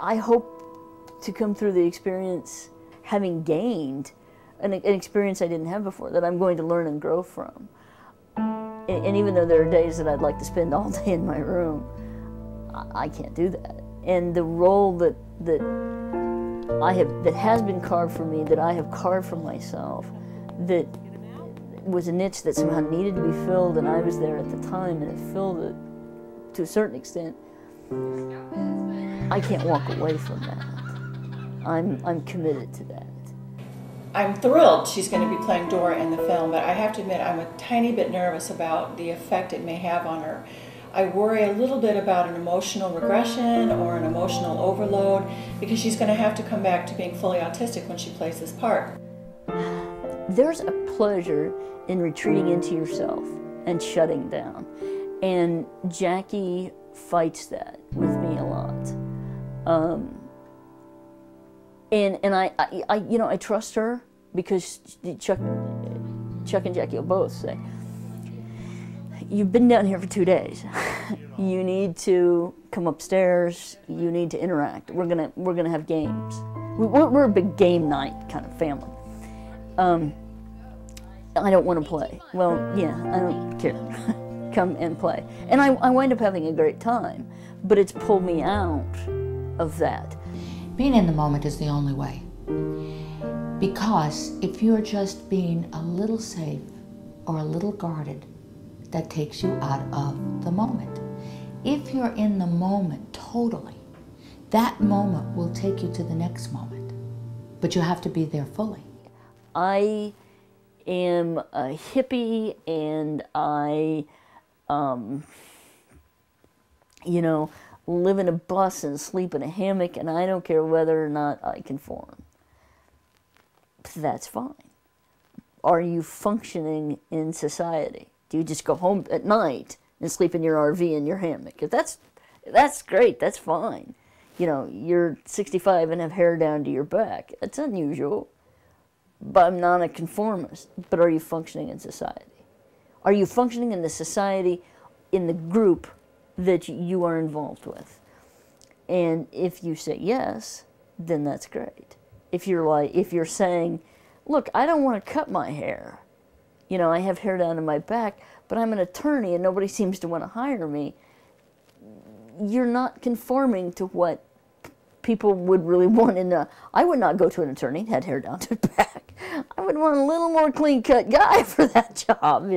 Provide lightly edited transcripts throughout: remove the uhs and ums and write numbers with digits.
I hope to come through the experience having gained an experience I didn't have before, that I'm going to learn and grow from. And even though there are days that I'd like to spend all day in my room, I can't do that. And the role that has been carved for me, that I have carved for myself, that was a niche that somehow needed to be filled, and I was there at the time, and it filled it to a certain extent. I can't walk away from that. I'm committed to that. I'm thrilled she's going to be playing Dora in the film, but I have to admit I'm a tiny bit nervous about the effect it may have on her. I worry a little bit about an emotional regression or an emotional overload, because she's going to have to come back to being fully autistic when she plays this part. There's a pleasure in retreating into yourself and shutting down, and Jackie fights that with me a lot. And I trust her, because Chuck and Jackie will both say, you've been down here for 2 days. You need to come upstairs. You need to interact. We're gonna have games. We're a big game night kind of family. I don't want to play. Well, yeah, I don't care. Come and play. And I wind up having a great time, but it's pulled me out of that. Being in the moment is the only way. Because if you're just being a little safe or a little guarded, that takes you out of the moment. If you're in the moment totally, that moment will take you to the next moment. But you have to be there fully. I am a hippie, and I, live in a bus and sleep in a hammock, and I don't care whether or not I conform. That's fine. Are you functioning in society? Do you just go home at night and sleep in your RV in your hammock? If that's great, that's fine. You're 65 and have hair down to your back. That's unusual. But I'm not a conformist. But are you functioning in society? Are you functioning in the society, in the group that you are involved with? And if you say yes, then that's great. If you're saying, look, I don't want to cut my hair. I have hair down to my back, but I'm an attorney and nobody seems to want to hire me. You're not conforming to what people would really want. I would not go to an attorney that had hair down to the back. I would want a little more clean-cut guy for that job,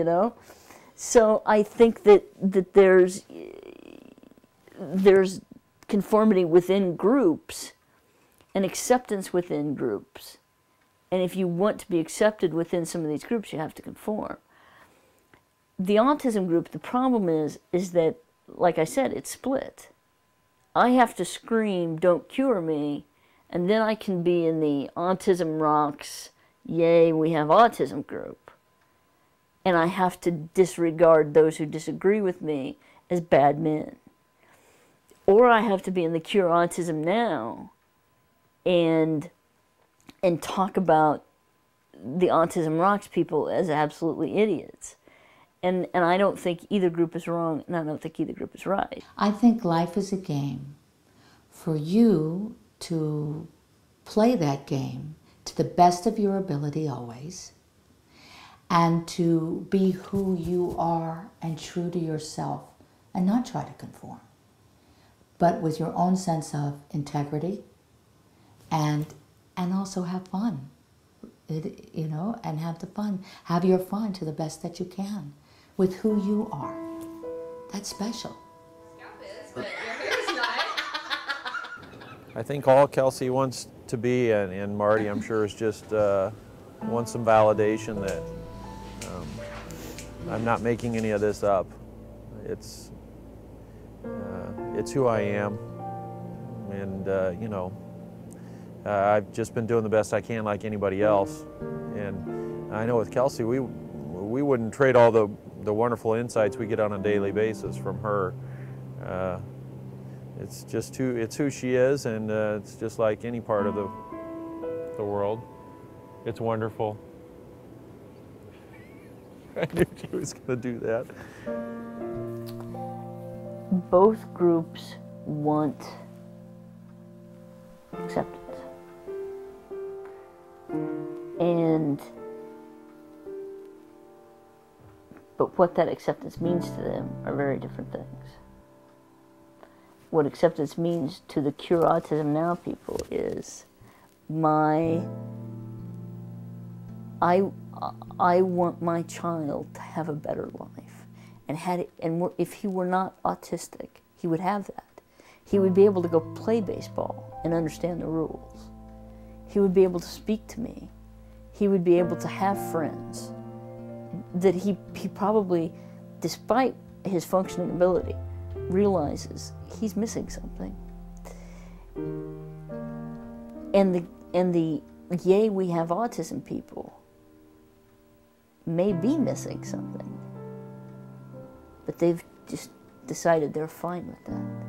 So I think that there's conformity within groups and acceptance within groups. And if you want to be accepted within some of these groups, you have to conform. The autism group, the problem is that, like I said, it's split. I have to scream, don't cure me, and then I can be in the Autism Rocks, yay, we have autism group. And I have to disregard those who disagree with me as bad men. Or I have to be in the Cure Autism Now and talk about the Autism Rocks people as absolutely idiots. And I don't think either group is wrong, and I don't think either group is right. I think life is a game. For you to play that game to the best of your ability always, and to be who you are and true to yourself, and not try to conform, but with your own sense of integrity, and also have fun, and have the fun. Have your fun to the best that you can with who you are. That's special. I think all Kelsey wants to be, and Marty, I'm sure, is just wants some validation that I'm not making any of this up. It's who I am, and I've just been doing the best I can like anybody else. And I know with Kelsey, we wouldn't trade all the wonderful insights we get on a daily basis from her. It's just who she is, and it's just like any part of the world. It's wonderful. I knew she was going to do that. Both groups want acceptance. But what that acceptance means to them are very different things. What acceptance means to the Cure Autism Now people is I want my child to have a better life. And if he were not autistic, he would have that. He would be able to go play baseball and understand the rules. He would be able to speak to me. He would be able to have friends. That he probably, despite his functioning ability, realizes he's missing something. And the yay, we have autism people may be missing something, but they've just decided they're fine with that.